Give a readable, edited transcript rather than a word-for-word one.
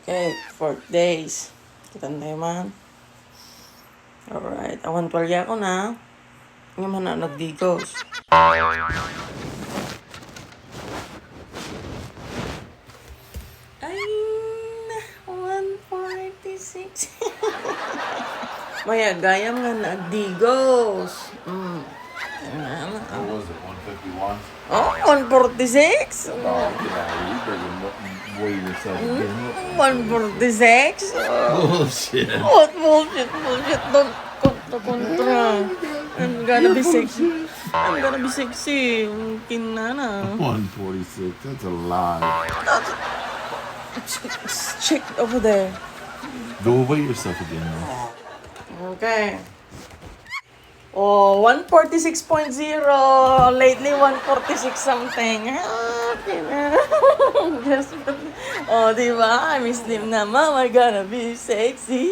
Okay, 4 days. Kita tayo man. Alright, awan tuwalya ko na. Nga man na nagdigos. Ay, 146. Maya, gayam nga nagdigos. What was it, 151? Oh, 146? Oh, yeah, you better weigh yourself again. 146? Bullshit. What bullshit? Don't kontra. I'm gonna be sexy. I'm gonna be sexy. Kinana. 146, that's a lie. Check over there. Go weigh yourself again, though. Okay. Oh, 146.0. Lately, 146 something. Okay na. Just, oh, diba? I'm slim na, mama. Gonna be sexy.